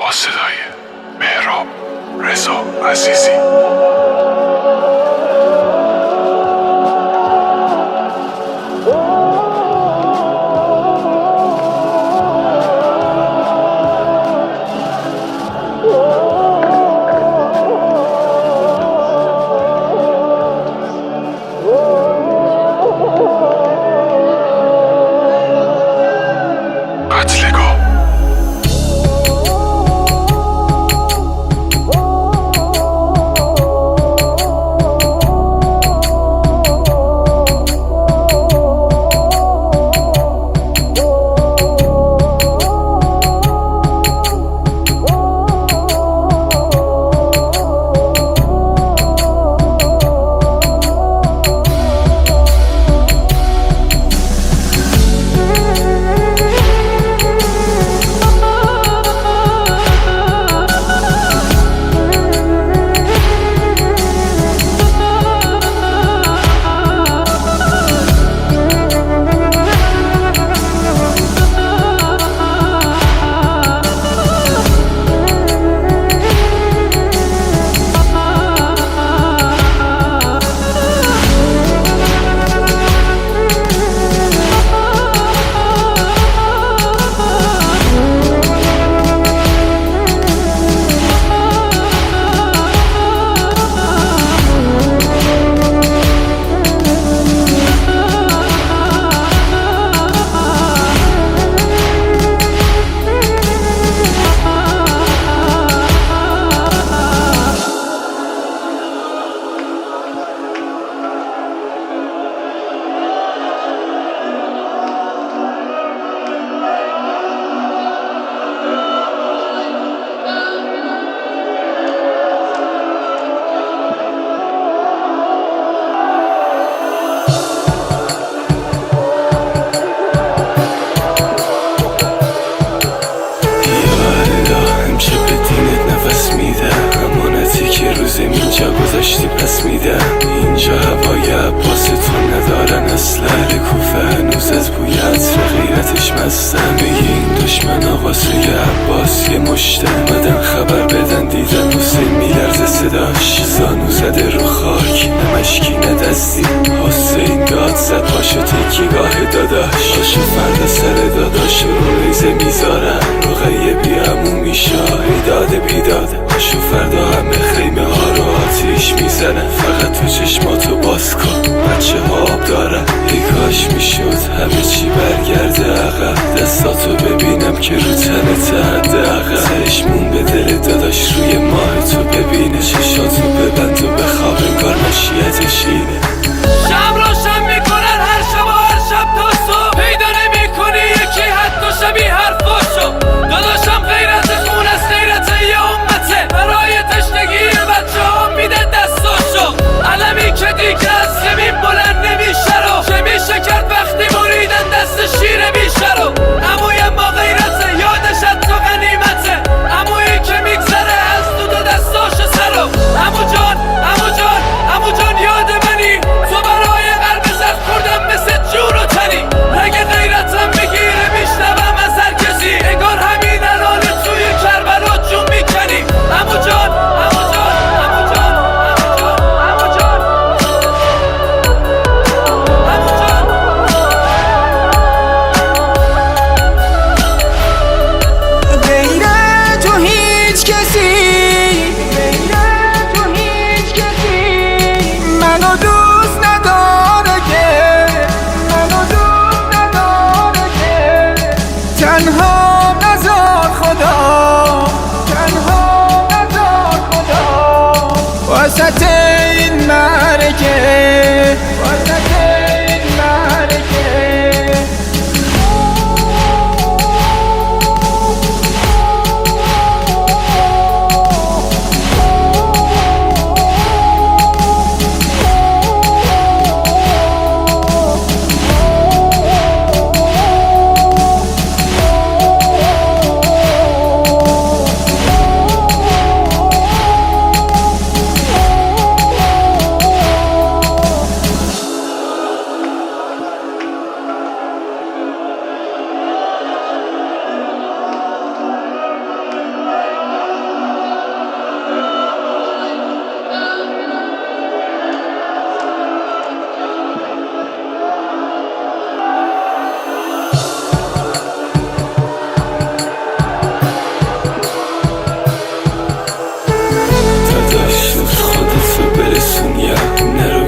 با صدای مهراب رضا عزیزی. اینجا گذاشتی پس میدم. اینجا هوای عباستون ندارن اصلا. کوفه هنوز از بوی عطر غیرتش مستم. میگه این دشمن واسه عباس یه مشته اومدن خبر بدن. دیدن حسین میلرزه صداش، زانو زده رو خاک نمشکی ندستی. حسین داد زد پاشو تکیگاه داداش. پاشو فردا سر داداش رو ریزه میذارن. رقیه بیامون میشه ایداده بیداده. پاشو فردا همه خیمه ها رو آتیش میزنن. فقط تو چشماتو باز کن بچه ها آب دارن. ای کاش میشد همه چی برگرده عقب. دستاتو ببینم که رو تنت حداقل. چشمون به دل داداش روی ماه تو ببینه. چشاتو ببند و بخواب انگار مشیتش اینه. شب روشن میکنن هر شب و هر شب تا صبح. پیدا نمیکنی یکی حتی شبیه حرفاشو. داداشم غیرتش اون از غیرت یه امته. برای تشنگی بچه ها میده دستاشو. علمی که دیگه از زمین بلند نمیشه رو. چه میشه کرد وقتی بریدن دست شیر بیشه رو. عموی ما غیرته یادش تو غنیمته. عمویی که میگذره از دو دستاشو سرو. عمو جان عمو جان عمو جان یاد منی تو.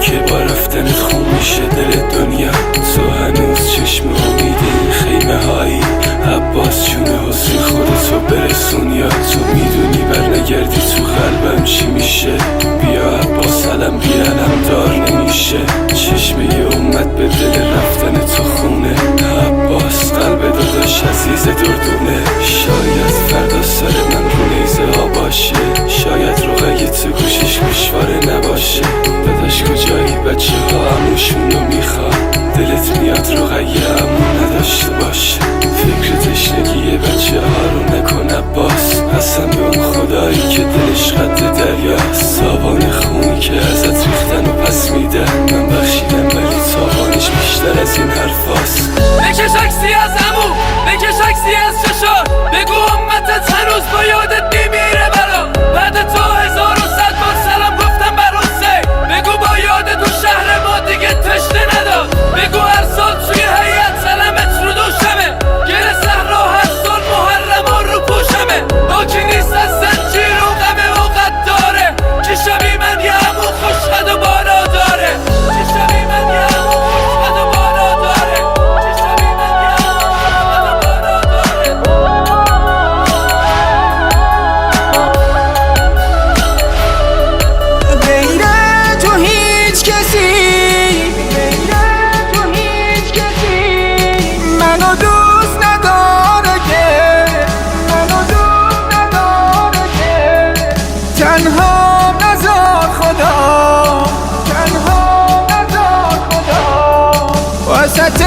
که با رفتنت خون میشه دل دنیا. تو هنوز چشم امید این خیمه هایی، عباس جون حسین خودتو برسون یا تو میدونی برنگردی تو قلبم چی میشه. بیا عباس علم بی علم دار نمیشه، چشمه ی امت به دل رفتن تو خونه. عباس قلب داداش عزیز دردونه، شاید فردا سر من رو نیزه ها باشه، شاید رقیه تو گوشش گوشواره نباشه. داداش کجایی بچه ها اموشون رو میخواد، دلت میاد رقیه امون نداشته باشه. فکر تشنگی بچه ها رو نکن عباس، قسم به اون خدایی که دلش قد دریاست. صابان خونی که ازت ریختن و پس میدن، من بخشیدم ولی تاوانش بیشتر از این حرفاست. بکش عکسی از عمو، بکش عکسی از چشات، بگو امتت هنوز با یادت میمیره برا. بعد تو 1100 بار سلام گفتم بر حسین، بگو با یادت تو شهر ما دیگه تشنه نداد. بگو هر سال توی هیئت سلامت رو دوشمه، گره صحرا هر سال محرم و رو پوشمه. با کی نیست از زنجیر و غمه و قد داره، که شبی من یه عمو خوشقد و بالا داره، که شبی من یه عمو خوشقد و بالا داره، که شبی من یه عمو خوشقد و بالا داره. غیر تو هیچ کسی، منو دوست نداره که، تنها نذار خدا، وسط